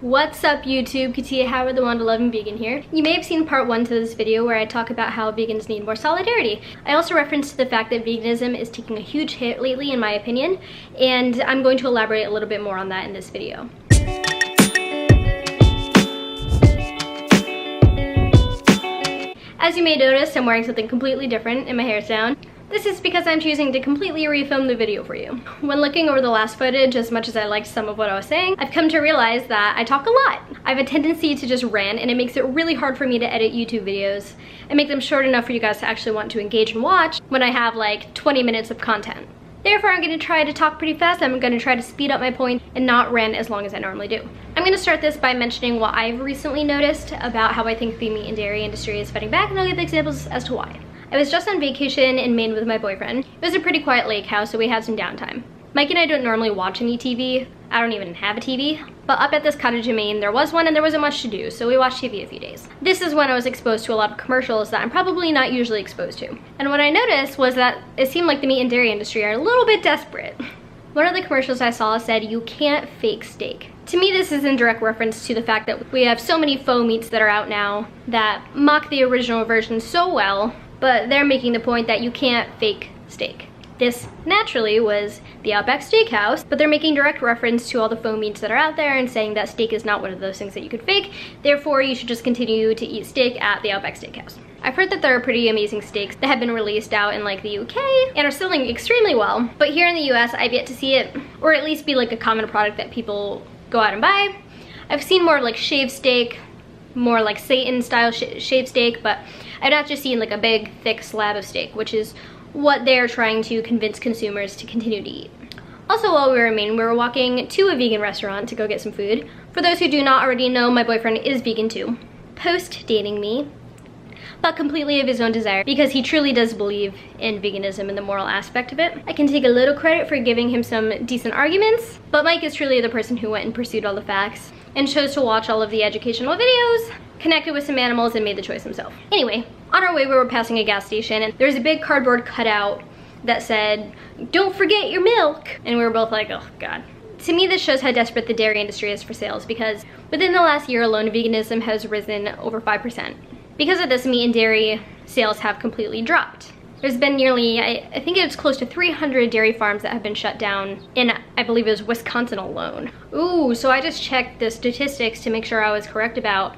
What's up YouTube, Katia Howard, the Wanda Loving Vegan here. You may have seen part 1 to this video where I talk about how vegans need more solidarity. I also referenced the fact that veganism is taking a huge hit lately in my opinion, and I'm going to elaborate a little bit more on that in this video. As you may notice, I'm wearing something completely different and my hair's down. This is because I'm choosing to completely refilm the video for you. When looking over the last footage, as much as I liked some of what I was saying, I've come to realize that I talk a lot. I have a tendency to just rant, and it makes it really hard for me to edit YouTube videos and make them short enough for you guys to actually want to engage and watch when I have like 20 minutes of content. Therefore, I'm going to try to talk pretty fast. I'm going to try to speed up my point and not rant as long as I normally do. I'm going to start this by mentioning what I've recently noticed about how I think the meat and dairy industry is fighting back, and I'll give examples as to why. I was just on vacation in Maine with my boyfriend. It was a pretty quiet lake house, so we had some downtime. Mike and I don't normally watch any TV. I don't even have a TV. But up at this cottage in Maine, there was one and there wasn't much to do, so we watched TV a few days. This is when I was exposed to a lot of commercials that I'm probably not usually exposed to. And what I noticed was that it seemed like the meat and dairy industry are a little bit desperate. One of the commercials I saw said, "You can't fake steak." To me, this is in direct reference to the fact that we have so many faux meats that are out now that mock the original version so well, but they're making the point that you can't fake steak. This naturally was the Outback Steakhouse, but they're making direct reference to all the faux meats that are out there and saying that steak is not one of those things that you could fake, therefore you should just continue to eat steak at the Outback Steakhouse. I've heard that there are pretty amazing steaks that have been released out in like the UK and are selling extremely well, but here in the US I've yet to see it, or at least be like a common product that people go out and buy. I've seen more like shaved steak, more like Satan style shaved steak, but I've not just seen like a big thick slab of steak, which is what they're trying to convince consumers to continue to eat. Also, while we were in Maine, we were walking to a vegan restaurant to go get some food. For those who do not already know, my boyfriend is vegan too, post dating me, but completely of his own desire, because he truly does believe in veganism and the moral aspect of it. I can take a little credit for giving him some decent arguments, but Mike is truly the person who went and pursued all the facts and chose to watch all of the educational videos, connected with some animals, and made the choice himself. Anyway, on our way we were passing a gas station and there's a big cardboard cutout that said, "Don't forget your milk," and we were both like, oh god. To me, this shows how desperate the dairy industry is for sales, because within the last year alone, veganism has risen over 5%. Because of this, meat and dairy sales have completely dropped. There's been nearly, I think it's close to 300 dairy farms that have been shut down in, I believe it was Wisconsin alone. Ooh, so I just checked the statistics to make sure I was correct about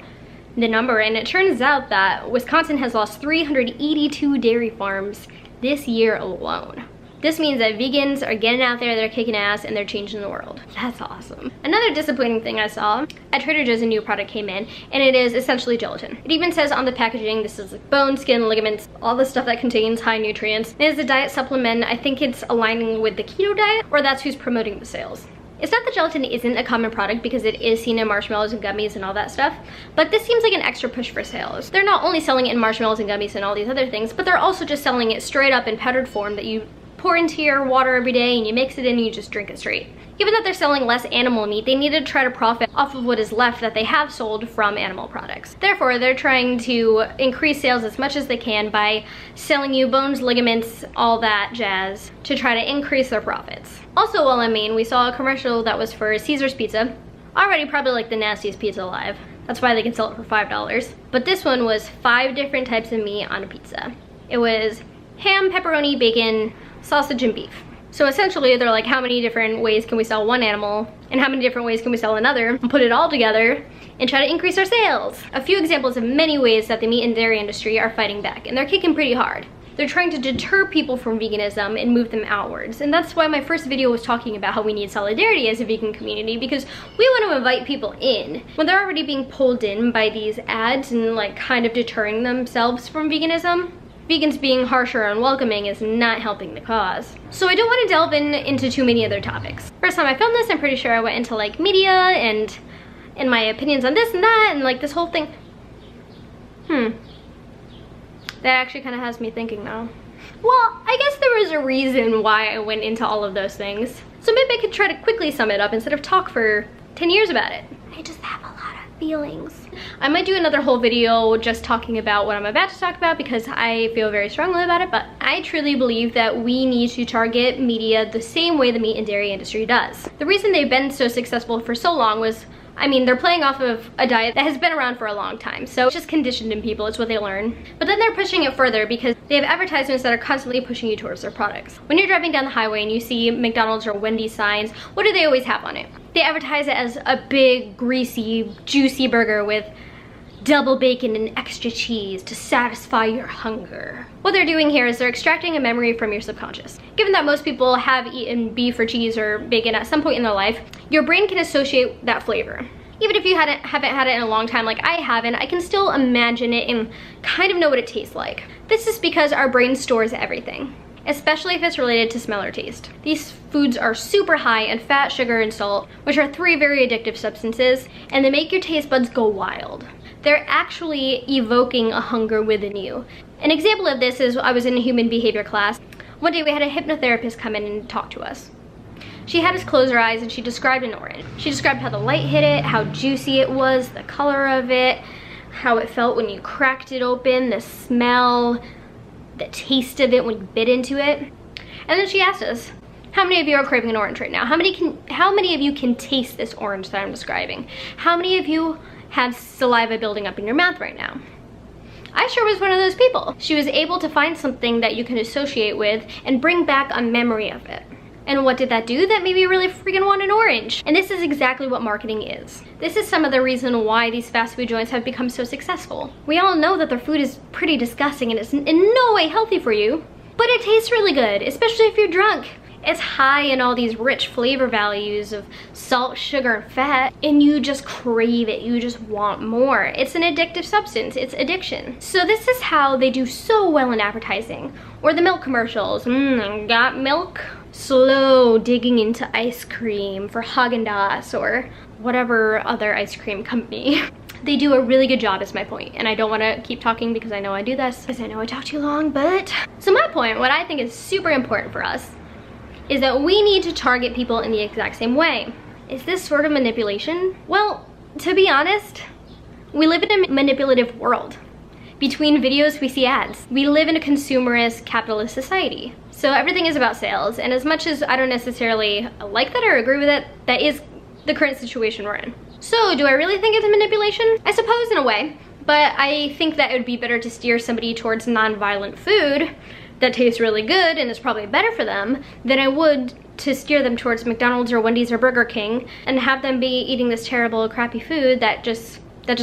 the number, and it turns out that Wisconsin has lost 382 dairy farms this year alone. This means that vegans are getting out there, they're kicking ass, and they're changing the world. That's awesome. Another disappointing thing I saw, at Trader Joe's a new product came in, and it is essentially gelatin. It even says on the packaging, this is like bone, skin, ligaments, all the stuff that contains high nutrients. It is a diet supplement. I think it's aligning with the keto diet, or that's who's promoting the sales. It's not that gelatin isn't a common product, because it is seen in marshmallows and gummies and all that stuff, but this seems like an extra push for sales. They're not only selling it in marshmallows and gummies and all these other things, but they're also just selling it straight up in powdered form that you pour into your water every day and you mix it in and you just drink it straight. Given that they're selling less animal meat, they need to try to profit off of what is left that they have sold from animal products. Therefore, they're trying to increase sales as much as they can by selling you bones, ligaments, all that jazz to try to increase their profits. Also, while in Maine, we saw a commercial that was for Caesar's Pizza. Already probably like the nastiest pizza alive. That's why they can sell it for $5. But this one was 5 different types of meat on a pizza. It was ham, pepperoni, bacon, sausage, and beef. So essentially they're like, how many different ways can we sell one animal and how many different ways can we sell another, and put it all together and try to increase our sales. A few examples of many ways that the meat and dairy industry are fighting back, and they're kicking pretty hard. They're trying to deter people from veganism and move them outwards, and that's why my first video was talking about how we need solidarity as a vegan community, because we want to invite people in when they're already being pulled in by these ads and like kind of deterring themselves from veganism. Vegans being harsher and welcoming is not helping the cause. So I don't want to delve into too many other topics. First time I filmed this, I'm pretty sure I went into like media and my opinions on this and that and like this whole thing. That actually kind of has me thinking now. Well, I guess there was a reason why I went into all of those things. So maybe I could try to quickly sum it up instead of talk for 10 years about it. I just have a lot of feelings. I might do another whole video just talking about what I'm about to talk about, because I feel very strongly about it, but I truly believe that we need to target media the same way the meat and dairy industry does. The reason they've been so successful for so long was I mean, they're playing off of a diet that has been around for a long time, so it's just conditioned in people, it's what they learn. But then they're pushing it further because they have advertisements that are constantly pushing you towards their products. When you're driving down the highway and you see McDonald's or Wendy's signs, what do they always have on it? They advertise it as a big, greasy, juicy burger with double bacon and extra cheese to satisfy your hunger. What they're doing here is they're extracting a memory from your subconscious. Given that most people have eaten beef or cheese or bacon at some point in their life, your brain can associate that flavor. Even if you haven't had it in a long time like I haven't, I can still imagine it and kind of know what it tastes like. This is because our brain stores everything, especially if it's related to smell or taste. These foods are super high in fat, sugar, and salt, which are 3 very addictive substances, and they make your taste buds go wild. They're actually evoking a hunger within you. An example of this is I was in a human behavior class. One day we had a hypnotherapist come in and talk to us. She had us close our eyes and she described an orange. She described how the light hit it, how juicy it was, the color of it, how it felt when you cracked it open, the smell, the taste of it when you bit into it. And then she asked us, how many of you are craving an orange right now? How many of you can taste this orange that I'm describing? How many of you have saliva building up in your mouth right now? I sure was one of those people. She was able to find something that you can associate with and bring back a memory of it. And what did that do? That made me really freaking want an orange. And this is exactly what marketing is. This is some of the reason why these fast food joints have become so successful. We all know that their food is pretty disgusting and it's in no way healthy for you, but it tastes really good, especially if you're drunk. It's high in all these rich flavor values of salt, sugar, and fat, and you just crave it. You just want more. It's an addictive substance. It's addiction. So this is how they do so well in advertising. Or the milk commercials. Got milk? Slow digging into ice cream for Haagen-Dazs or whatever other ice cream company. They do a really good job is my point, and I don't want to keep talking because I know I do this, because I know I talk too long, but... So my point, what I think is super important for us, is that we need to target people in the exact same way. Is this sort of manipulation? Well, to be honest, we live in a manipulative world. Between videos, we see ads. We live in a consumerist, capitalist society. So everything is about sales, and as much as I don't necessarily like that or agree with it, that is the current situation we're in. So do I really think it's manipulation? I suppose in a way, but I think that it would be better to steer somebody towards non-violent food that tastes really good and is probably better for them than I would to steer them towards McDonald's or Wendy's or Burger King and have them be eating this terrible, crappy food that just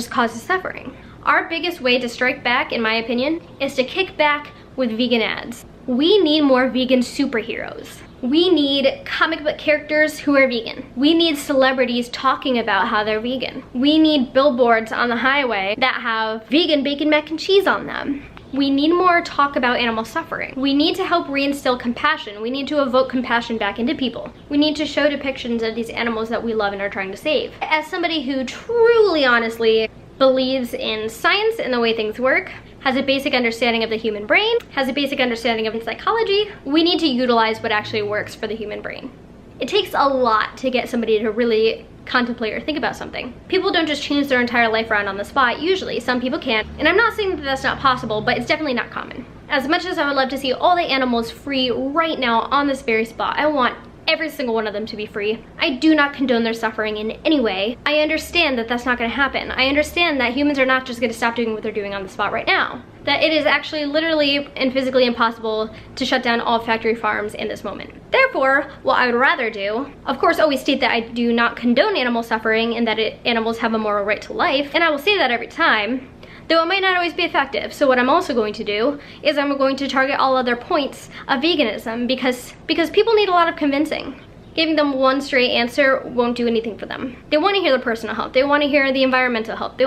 causes suffering. Our biggest way to strike back, in my opinion, is to kick back with vegan ads. We need more vegan superheroes. We need comic book characters who are vegan. We need celebrities talking about how they're vegan. We need billboards on the highway that have vegan bacon mac and cheese on them. We need more talk about animal suffering. We need to help reinstill compassion. We need to evoke compassion back into people. We need to show depictions of these animals that we love and are trying to save. As somebody who truly, honestly believes in science and the way things work, has a basic understanding of the human brain, has a basic understanding of psychology, we need to utilize what actually works for the human brain. It takes a lot to get somebody to really contemplate or think about something. People don't just change their entire life around on the spot. Usually, some people can. And I'm not saying that that's not possible, but it's definitely not common. As much as I would love to see all the animals free right now on this very spot, I want every single one of them to be free. I do not condone their suffering in any way. I understand that that's not gonna happen. I understand that humans are not just gonna stop doing what they're doing on the spot right now. That it is actually literally and physically impossible to shut down all factory farms in this moment. Therefore, what I would rather do, of course always state that I do not condone animal suffering and that animals have a moral right to life, and I will say that every time, though it might not always be effective. So what I'm also going to do is I'm going to target all other points of veganism because people need a lot of convincing. Giving them one straight answer won't do anything for them. They want to hear the personal health. They want to hear the environmental health. They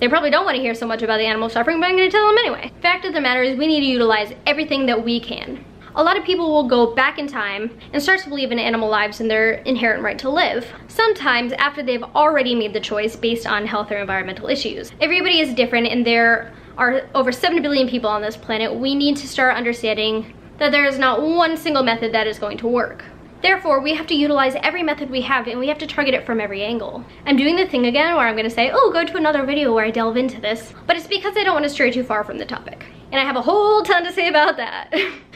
probably don't want to hear so much about the animal suffering, but I'm going to tell them anyway. Fact of the matter is we need to utilize everything that we can. A lot of people will go back in time and start to believe in animal lives and their inherent right to live. Sometimes after they've already made the choice based on health or environmental issues. Everybody is different and there are over 7 billion people on this planet. We need to start understanding that there is not one single method that is going to work. Therefore, we have to utilize every method we have and we have to target it from every angle. I'm doing the thing again where I'm gonna say, oh, go to another video where I delve into this, but it's because I don't want to stray too far from the topic. And I have a whole ton to say about that.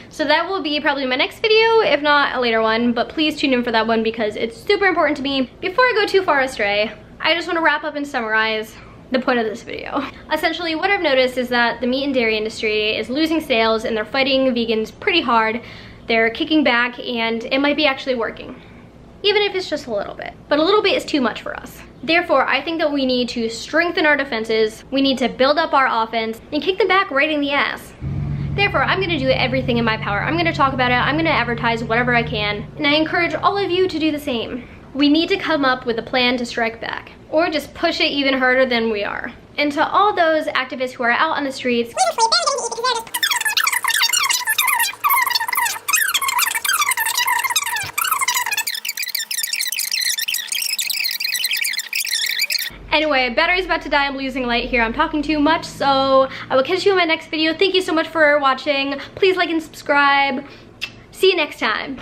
So that will be probably my next video, if not a later one, but please tune in for that one because it's super important to me. Before I go too far astray, I just want to wrap up and summarize the point of this video. Essentially, what I've noticed is that the meat and dairy industry is losing sales and they're fighting vegans pretty hard. They're kicking back and it might be actually working, even if it's just a little bit. But a little bit is too much for us. Therefore, I think that we need to strengthen our defenses, we need to build up our offense, and kick them back right in the ass. Therefore, I'm gonna do everything in my power. I'm gonna talk about it, I'm gonna advertise whatever I can, and I encourage all of you to do the same. We need to come up with a plan to strike back, or just push it even harder than we are. And to all those activists who are out on the streets, anyway, battery's about to die, I'm losing light here, I'm talking too much, so I will catch you in my next video. Thank you so much for watching. Please like and subscribe. See you next time.